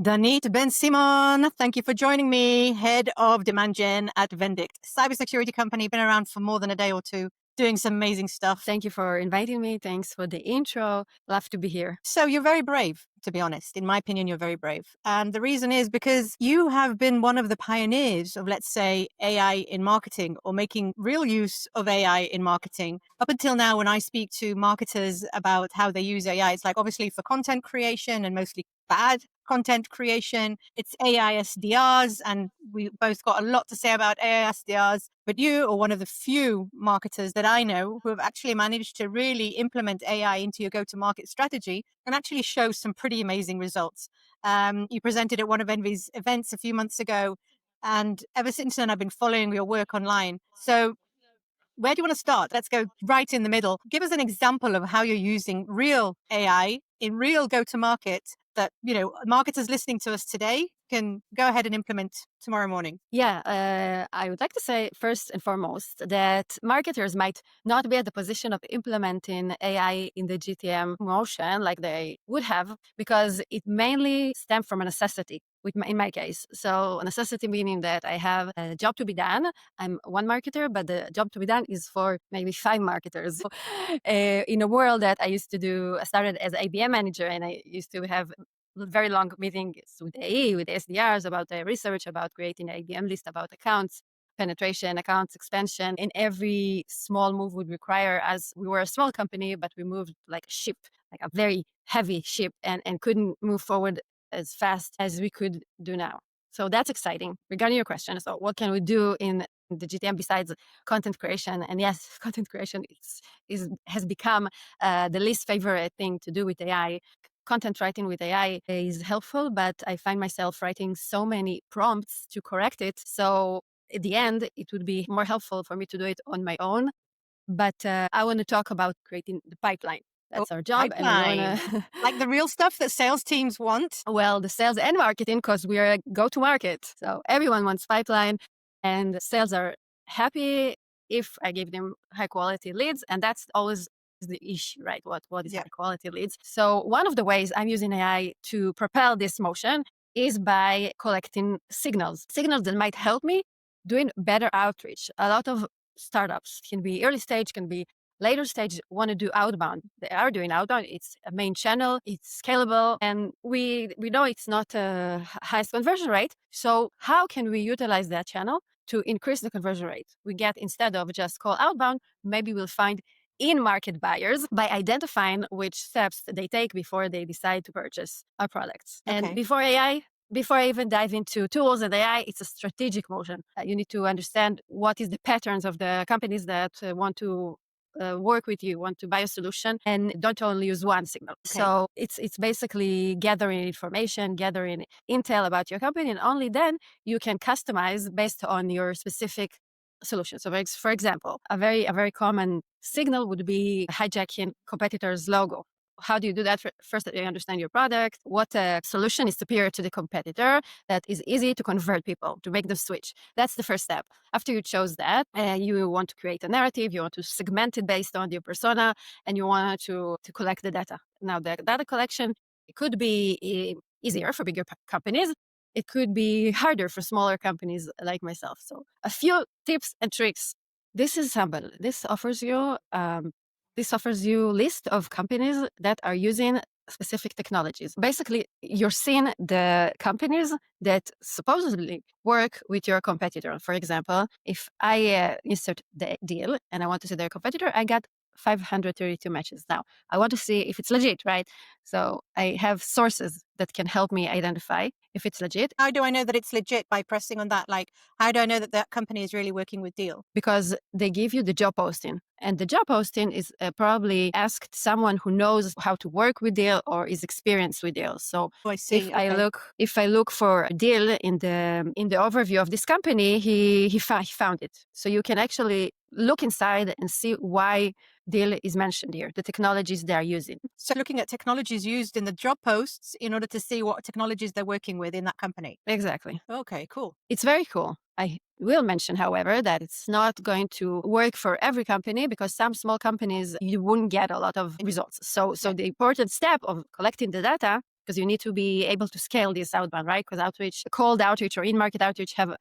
Danit Ben Simon, thank you for joining me, head of demand gen at Vendict, cybersecurity company, been around for more than a day or two, doing some amazing stuff. Thank you for inviting me. Thanks for the intro. Love to be here. So you're very brave, to be honest. In my opinion, you're very brave. And the reason is because you have been one of the pioneers of, let's say, AI in marketing or making real use of AI in marketing. Up until now, when I speak to marketers about how they use AI, it's like obviously for content creation and mostly bad content creation. It's AI SDRs, and we both got a lot to say about AI SDRs. But you are one of the few marketers that I know who have actually managed to really implement AI into your go-to-market strategy and actually show some pretty amazing results. You presented at one of Envy's events a few months ago, and ever since then, I've been following your work online. So where do you want to start? Let's go right in the middle. Give us an example of how you're using real AI in real go-to-market that, marketers listening to us today can go ahead and implement tomorrow morning. Yeah, I would like to say first and foremost that marketers might not be at the position of implementing AI in the GTM motion like they would have because it mainly stemmed from a necessity. In my case, so a necessity meaning that I have a job to be done. I'm one marketer, but the job to be done is for maybe 5 marketers. In a world that I used to do, I started as ABM manager, and I used to have very long meetings with AE, with SDRs about the research, about creating an ABM list, about accounts penetration, accounts expansion. And every small move would require, as we were a small company, but we moved like a ship, like a very heavy ship, and couldn't move forward as fast as we could do now. So that's exciting. Regarding your question, so what can we do in the GTM besides content creation? And yes, content creation has become the least favorite thing to do with AI. Content writing with AI is helpful, but I find myself writing so many prompts to correct it. So at the end, it would be more helpful for me to do it on my own. But I want to talk about creating the pipeline. Oh, That's our job. And we want pipeline. to, Like the real stuff that sales teams want. well, the sales and marketing, because we are a go to market. So everyone wants pipeline, and sales are happy if I give them high quality leads. And that's always the issue, right? What is Yeah. high quality leads? So one of the ways I'm using AI to propel this motion is by collecting signals that might help me doing better outreach. A lot of startups can be early stage, can be later stage, want to do outbound. They are doing outbound. It's a main channel. It's scalable. And we know it's not a highest conversion rate. So how can we utilize that channel to increase the conversion rate? We get, instead of just call outbound, maybe we'll find in-market buyers by identifying which steps they take before they decide to purchase our products. Okay. And before I even dive into tools and AI, it's a strategic motion. You need to understand what is the patterns of the companies that want to work with you, want to buy a solution, and don't only use one signal. Okay. So it's basically gathering information, gathering intel about your company, and only then you can customize based on your specific solution. So for example, a very common signal would be hijacking competitor's logo. How do you do that? First, you understand your product, what solution is superior to the competitor that is easy to convert people, to make them switch. That's the first step. After you chose that, you want to create a narrative, you want to segment it based on your persona, and you want to collect the data. Now, the data collection, it could be easier for bigger companies. It could be harder for smaller companies like myself. So a few tips and tricks. This is sample. This offers you list of companies that are using specific technologies. Basically, you're seeing the companies that supposedly work with your competitor. For example, if I insert the deal and I want to see their competitor, I got 532 matches. Now, I want to see if it's legit, right? So I have sources that can help me identify if it's legit. How do I know that it's legit by pressing on that? Like, how do I know that that company is really working with Deal? Because they give you the job posting. And the job posting is probably asked someone who knows how to work with Deal or is experienced with Deal. So Oh, I see. if I look for a Deal in the overview of this company, he found it. So you can actually look inside and see why Deal is mentioned here, the technologies they are using. So looking at technologies used in the job posts in order to see what technologies they're working with in that company. Exactly. Okay, cool. It's very cool. I will mention, however, that it's not going to work for every company because some small companies, you wouldn't get a lot of results. So the important step of collecting the data because you need to be able to scale this outbound, right? Because cold outreach or in-market outreach have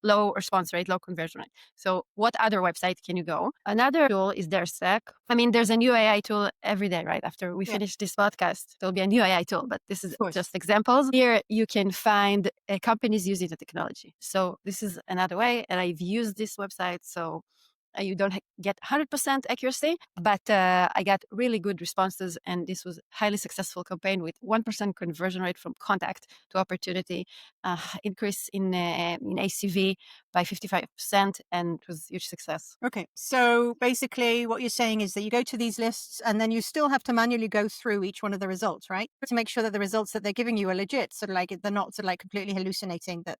low response rate, low conversion rate. So what other website can you go? Another tool is their stack. I mean, there's a new AI tool every day, right? After we Yeah, finish this podcast, there'll be a new AI tool, but this is of course. just examples. Here you can find companies using the technology. So this is another way, and I've used this website. So you don't get 100% accuracy, but I got really good responses, and this was a highly successful campaign with 1% conversion rate from contact to opportunity, increase in ACV by 55%, and it was a huge success. Okay. So basically what you're saying is that you go to these lists and then you still have to manually go through each one of the results, right? To make sure that the results that they're giving you are legit. Sort of like they're not sort of like completely hallucinating that,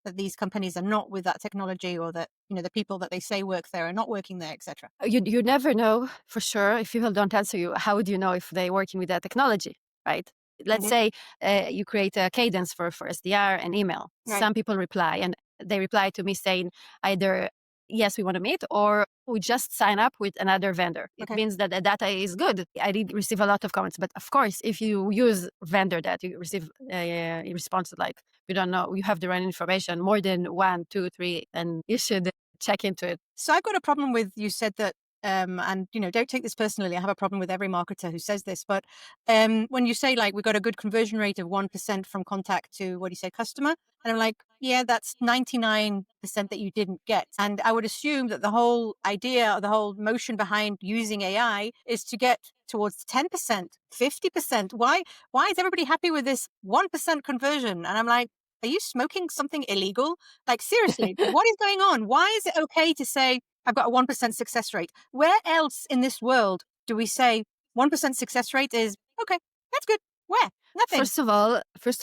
that these companies are not with that technology, or that, the people that they say work there are not working there, etc. You never know for sure. If people don't answer you, how would you know if they're working with that technology, right? Let's Hmm. say you create a cadence for SDR and email. Right. Some people reply, and they reply to me saying either, yes, we want to meet, or we just sign up with another vendor. It Okay. means that the data is good. I did receive a lot of comments, but of course, if you use vendor that you receive a response like, we don't know, you have the right information, more than 1, 2, 3, and you should check into it. So I've got a problem with, you said that, and don't take this personally. I have a problem with every marketer who says this, but when you say like we got a good conversion rate of 1% from contact to, what do you say, customer, and I'm like, yeah, that's 99% that you didn't get. And I would assume that the whole idea, or the whole motion behind using AI is to get towards 10%, 50%. Why is everybody happy with this 1% conversion? And I'm like, are you smoking something illegal? Like, seriously, what is going on? Why is it okay to say, I've got a 1% success rate? Where else in this world do we say 1% success rate is okay? That's good. Where? Nothing. First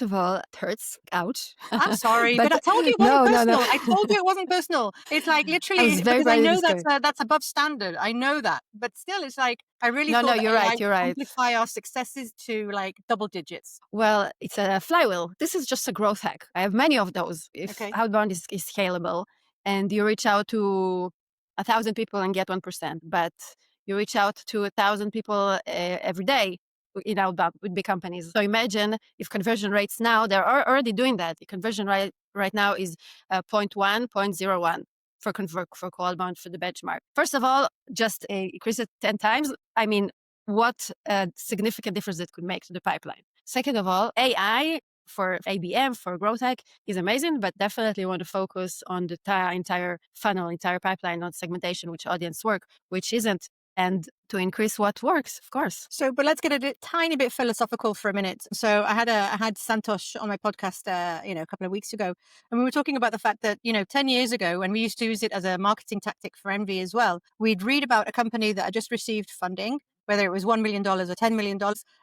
of all, it hurts. Ouch. I'm sorry, but But I told you it wasn't no, no, no. personal. I told you it wasn't personal. It's like I was literally very because I proud of know this story. that's above standard. I know that, but still, it's like I really No, no, thought that you're AI right. would You're right. amplify our successes to like double digits. Well, it's a flywheel. This is just a growth hack. I have many of those. If Okay. outbound is scalable and you reach out to 1,000 people and get 1%, but you reach out to 1,000 people every day in outbound with big companies. So imagine if conversion rates now, they're already doing that. The conversion rate right now is 0.1, 0.01 for outbound for the benchmark. First of all, just increase it 10 times. I mean, what a significant difference it could make to the pipeline. Second of all, AI for ABM, for growth hack is amazing, but definitely want to focus on the entire funnel, entire pipeline, on segmentation, which audience work, which isn't, and to increase what works, of course. So, but let's get tiny bit philosophical for a minute. So, I had Santosh on my podcast, a couple of weeks ago, and we were talking about the fact that 10 years ago, when we used to use it as a marketing tactic for Envy as well, we'd read about a company that had just received funding, whether it was $1 million or $10 million,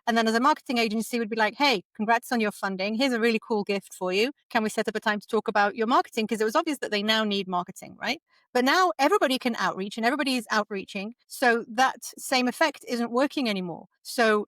and then as a marketing agency, we'd be like, "Hey, congrats on your funding. Here's a really cool gift for you. Can we set up a time to talk about your marketing?" Because it was obvious that they now need marketing, right? But now everybody can outreach and everybody is outreaching. So that same effect isn't working anymore. So,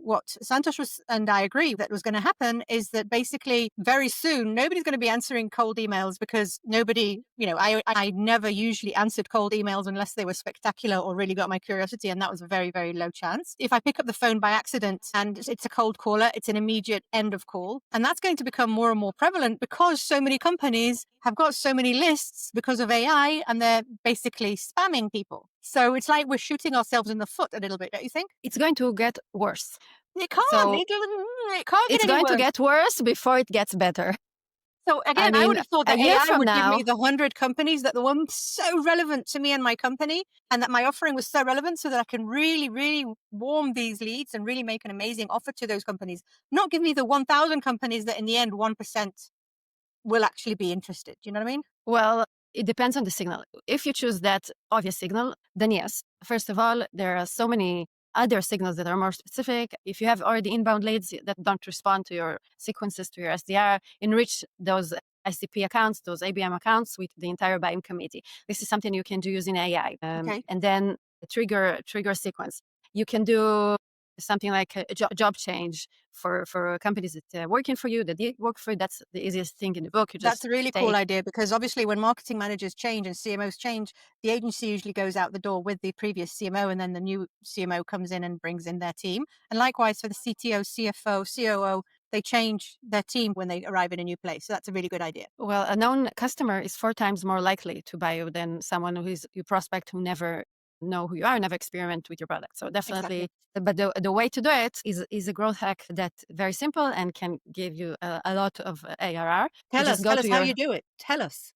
what Santosh was, and I agree that was going to happen, is that basically very soon, nobody's going to be answering cold emails because nobody, I never usually answered cold emails unless they were spectacular or really got my curiosity. And that was a very, very low chance. If I pick up the phone by accident and it's a cold caller, it's an immediate end of call. And that's going to become more and more prevalent because so many companies have got so many lists because of AI and they're basically spamming people. So it's like we're shooting ourselves in the foot a little bit, don't you think? It's going to get worse. It can't. So It can't get it's any going to worse. get worse before it gets better. So I again, I would mean, have thought a that year AI from would give me now, the 100 companies that the one so relevant to me and my company, and that my offering was so relevant so that I can really, really warm these leads and really make an amazing offer to those companies. Not give me the 1,000 companies that in the end 1% will actually be interested. Do you know what I mean? well, it depends on the signal. If you choose that obvious signal, then yes. First of all, there are so many other signals that are more specific. If you have already inbound leads that don't respond to your sequences, to your SDR, enrich those SCP accounts, those ABM accounts with the entire buying committee. This is something you can do using AI. Okay. And then trigger sequence. You can do something like a job change for companies that are working for you, that did work for you. That's the easiest thing in the book. You That's just a really cool take. idea because obviously when marketing managers change and CMOs change, the agency usually goes out the door with the previous CMO and then the new CMO comes in and brings in their team. And likewise for the CTO, CFO, COO, they change their team when they arrive in a new place. So that's a really good idea. Well, a known customer is 4 times more likely to buy you than someone who is your prospect who never know who you are, never experiment with your product. So Exactly. definitely, but the way to do it is a growth hack that's very simple and can give you a lot of ARR. You just go Tell us to how your you do it. Tell us.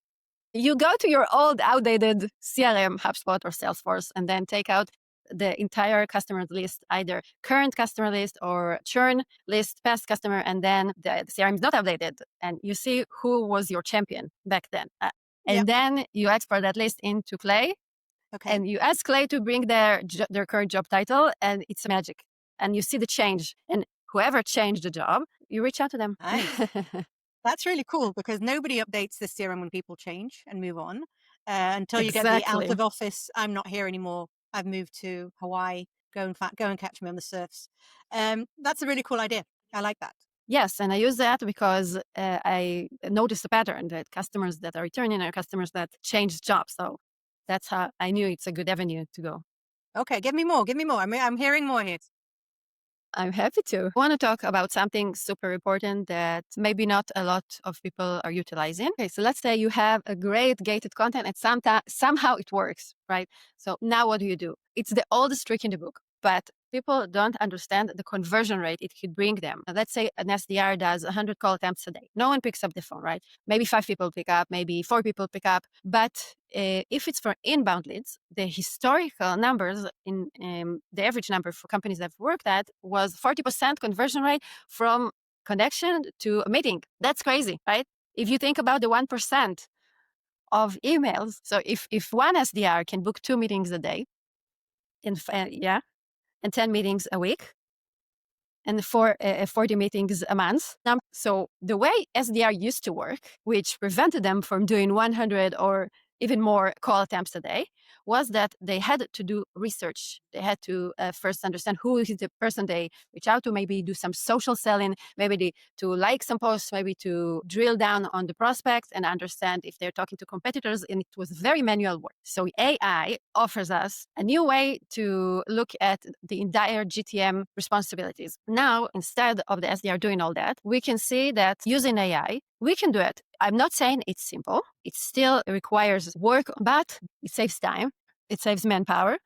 you go to your old outdated CRM, HubSpot or Salesforce, and then take out the entire customer list, either current customer list or churn list, past customer, and then the CRM is not updated. And you see who was your champion back then. Yep. And then you export that list into Clay Okay. and you ask Clay to bring their current job title, and it's magic. And you see the change. And whoever changed the job, you reach out to them. Nice. That's really cool because nobody updates the CRM when people change and move on until you get the out Exactly. of office. I'm not here anymore. I've moved to Hawaii. Go and catch me on the surfs. That's a really cool idea. I like that. Yes, and I use that because I noticed a pattern that customers that are returning are customers that change jobs. So that's how I knew it's a good avenue to go. Okay, give me more. Give me more. I'm hearing more here. I'm happy to. I want to talk about something super important that maybe not a lot of people are utilizing. Okay, so let's say you have a great gated content and somehow it works, right? So now what do? It's the oldest trick in the book, but people don't understand the conversion rate it could bring them. Let's say an SDR does 100 call attempts a day. No one picks up the phone, right? Maybe 5 people pick up, maybe 4 people pick up. But if it's for inbound leads, the historical numbers in the average number for companies I've worked at was 40% conversion rate from connection to a meeting. That's crazy, right? If you think about the 1% of emails, so if one SDR can book 2 meetings a day, yeah, and 10 meetings a week, and 40 meetings a month. So the way SDR used to work, which prevented them from doing 100 or even more call attempts a day, was that they had to do research. They had to first understand who is the person they reach out to, maybe do some social selling, maybe to like some posts, maybe to drill down on the prospects and understand if they're talking to competitors. And it was very manual work. So AI offers us a new way to look at the entire GTM responsibilities. Now, instead of the SDR doing all that, we can see that using AI, we can do it. I'm not saying it's simple. It still requires work, but it saves time. It saves manpower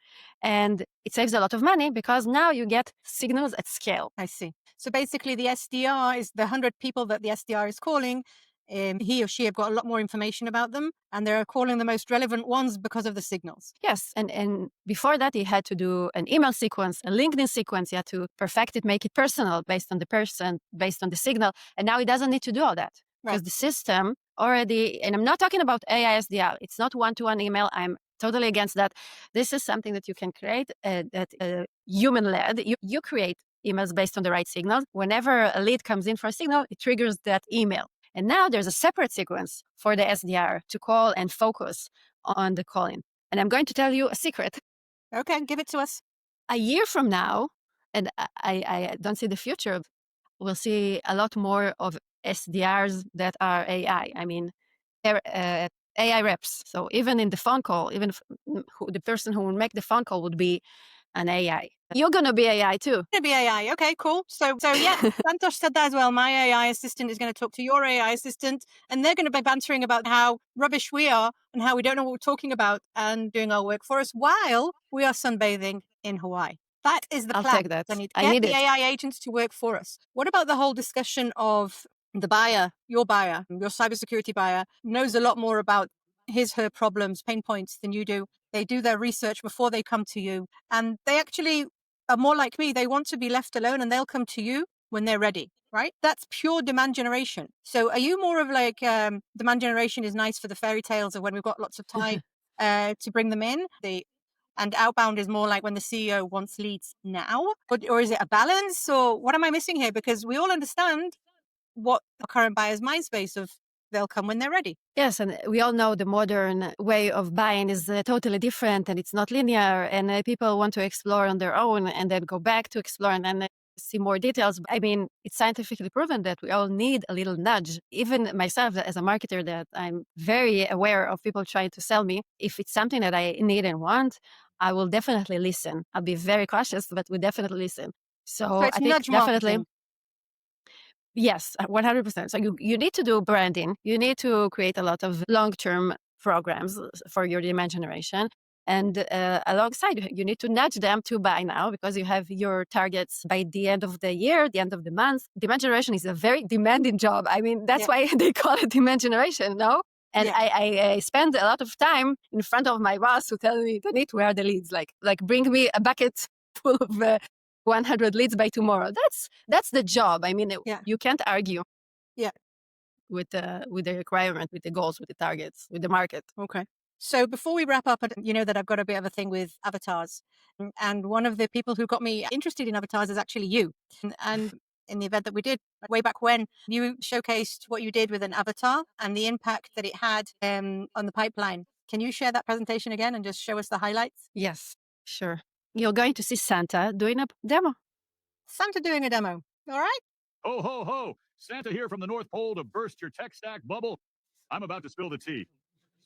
and it saves a lot of money because now you get signals at scale. I see. So basically, the SDR is the 100 people that the SDR is calling. He or she have got a lot more information about them, and they're calling the most relevant ones because of the signals. Yes. And before that, he had to do an email sequence, a LinkedIn sequence. He had to perfect it, make it personal based on the person, based on the signal. And now he doesn't need to do all that because Right. the system already, and I'm not talking about AI SDR. It's not one-to-one email. I'm totally against that. This is something that you can create that human-led. You create emails based on the right signals. Whenever a lead comes in for a signal, it triggers that email. And now there's a separate sequence for the SDR to call and focus on the calling. And I'm going to tell you a secret. Okay, give it to us. A year from now, and I don't see the future, we'll see a lot more of SDRs that are AI. I mean, AI reps. So even in the phone call, even if the person who will make the phone call would be an AI. You're going to be AI too. Gonna be AI. Okay, cool. So yeah, Santosh said that as well. My AI assistant is going to talk to your AI assistant, and they're going to be bantering about how rubbish we are and how we don't know what we're talking about and doing our work for us while we are sunbathing in Hawaii. That is the I'll plan. take that. I need to I get need the it. AI agents to work for us. What about the whole discussion of the buyer, your cybersecurity buyer, knows a lot more about her problems, pain points than you do. They do their research before they come to you. And they actually are more like me. They want to be left alone and they'll come to you when they're ready, right? That's pure demand generation. So are you more of like demand generation is nice for the fairy tales of when we've got lots of time to bring them in? And outbound is more like when the CEO wants leads now? Or is it a balance? Or what am I missing here? Because we all understand what the current buyer's mind space of they'll come when they're ready. Yes, and we all know the modern way of buying is totally different and it's not linear. And people want to explore on their own and then go back to explore and then see more details. I mean, it's scientifically proven that we all need a little nudge. Even myself, as a marketer, that I'm very aware of people trying to sell me. If it's something that I need and want, I will definitely listen. I'll be very cautious, but we definitely listen. So So it's I think nudge definitely marketing. yes, 100%. So you need to do branding. You need to create a lot of long-term programs for your demand generation. And alongside, you need to nudge them to buy now because you have your targets by the end of the year, the end of the month. Demand generation is a very demanding job. I mean, that's Yeah. why they call it demand generation, no? And Yeah. I spend a lot of time in front of my boss who tell me, Danit, where are the leads? Like bring me a bucket full of 100 leads by tomorrow. That's the job. I mean, Yeah. you can't argue Yeah. with the requirement, with the goals, with the targets, with the market. Okay. So before we wrap up, you know that I've got a bit of a thing with avatars. And one of the people who got me interested in avatars is actually you. And in the event that we did way back when, you showcased what you did with an avatar and the impact that it had on the pipeline. Can you share that presentation again and just show us the highlights? Yes, sure. You're going to see Santa doing a demo. Santa doing a demo. All right. Ho, ho, ho! Santa here from the North Pole to burst your tech stack bubble. I'm about to spill the tea.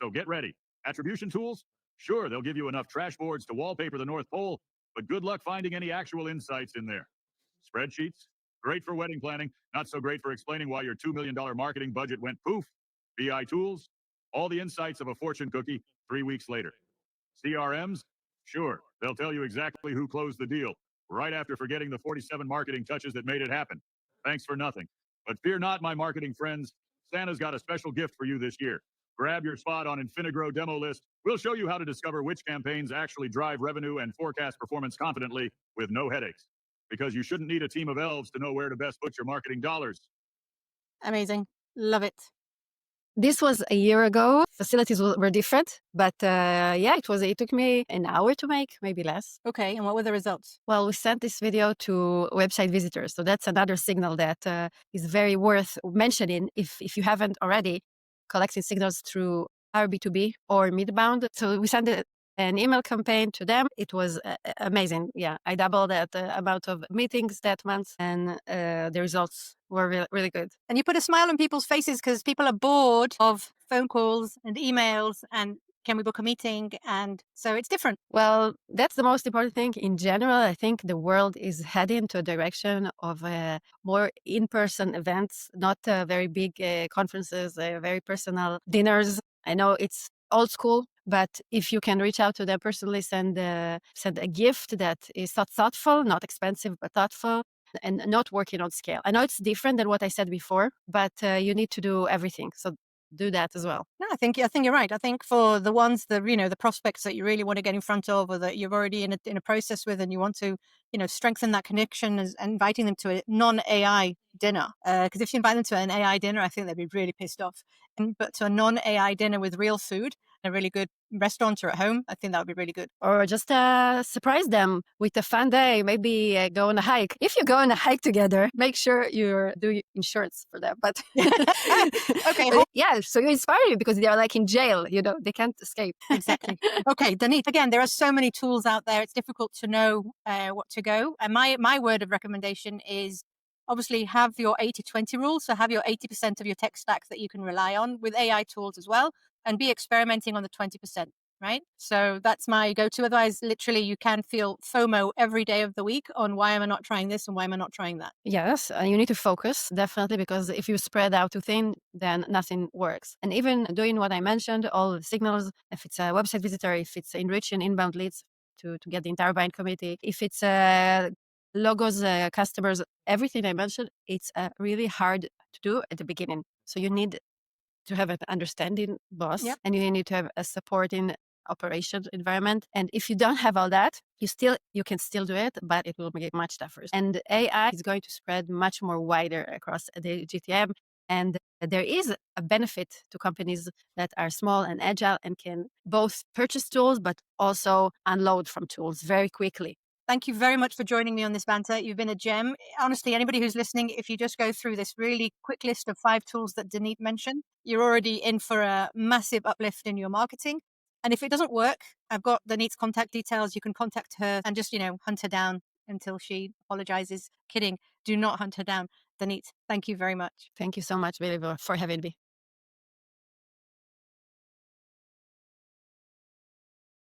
So get ready. Attribution tools? Sure, they'll give you enough trash boards to wallpaper the North Pole, but good luck finding any actual insights in there. Spreadsheets? Great for wedding planning, not so great for explaining why your $2 million marketing budget went poof. BI tools? All the insights of a fortune cookie 3 weeks later. CRMs? Sure, they'll tell you exactly who closed the deal, right after forgetting the 47 marketing touches that made it happen. Thanks for nothing. But fear not, my marketing friends. Santa's got a special gift for you this year. Grab your spot on Infinigro demo list. We'll show you how to discover which campaigns actually drive revenue and forecast performance confidently with no headaches. Because you shouldn't need a team of elves to know where to best put your marketing dollars. Amazing. Love it. This was a year ago. Facilities were different, but yeah, it took me an hour to make, maybe less. Okay. And what were the results? Well, we sent this video to website visitors. So that's another signal that is very worth mentioning if you haven't already collected signals through our B2B or midbound. So we sent an email campaign to them. It was amazing. Yeah, I doubled that amount of meetings that month and the results were really good. And you put a smile on people's faces because people are bored of phone calls and emails and can we book a meeting? And so it's different. Well, that's the most important thing. In general, I think the world is heading to a direction of more in-person events, not very big conferences, very personal dinners. I know it's old school, but if you can reach out to them personally, send a gift that is thoughtful, not expensive, but thoughtful, and not working on scale. I know it's different than what I said before, but you need to do everything. So do that as well. No, I think you're right. I think for the ones that the prospects that you really want to get in front of, or that you're already in a process with, and you want to strengthen that connection, as inviting them to a non-AI dinner. Because if you invite them to an AI dinner, I think they'd be really pissed off. But to a non-AI dinner with real food, a really good restaurant or at home, I think that would be really good. Or just surprise them with a fun day. Maybe go on a hike. If you go on a hike together, make sure you do insurance for them. But Okay. yeah, so you inspire you because they are like in jail. They can't escape. Exactly. Okay, Danit. Again, there are so many tools out there. It's difficult to know what to go. And my word of recommendation is obviously have your 80-20 rule. So have your 80% of your tech stack that you can rely on with AI tools as well, and be experimenting on the 20%. Right. So that's my go-to. Otherwise, literally, you can feel FOMO every day of the week on why am I not trying this and why am I not trying that? Yes, you need to focus, definitely, because if you spread out too thin, then nothing works. And even doing what I mentioned, all the signals, if it's a website visitor, if it's enriching inbound leads to get the entire buying committee, if it's logos, customers, everything I mentioned, it's really hard to do at the beginning. So you need to have an understanding boss, Yep. and you need to have a supporting operation environment. And if you don't have all that, you can still do it, but it will be much tougher. And AI is going to spread much more wider across the GTM. And there is a benefit to companies that are small and agile and can both purchase tools, but also unload from tools very quickly. Thank you very much for joining me on this banter. You've been a gem. Honestly, anybody who's listening, if you just go through this really quick list of 5 tools that Danit mentioned, you're already in for a massive uplift in your marketing. And if it doesn't work, I've got Danit's contact details. You can contact her and just, hunt her down until she apologizes. Kidding. Do not hunt her down. Danit, thank you very much. Thank you so much, Billy, for having me.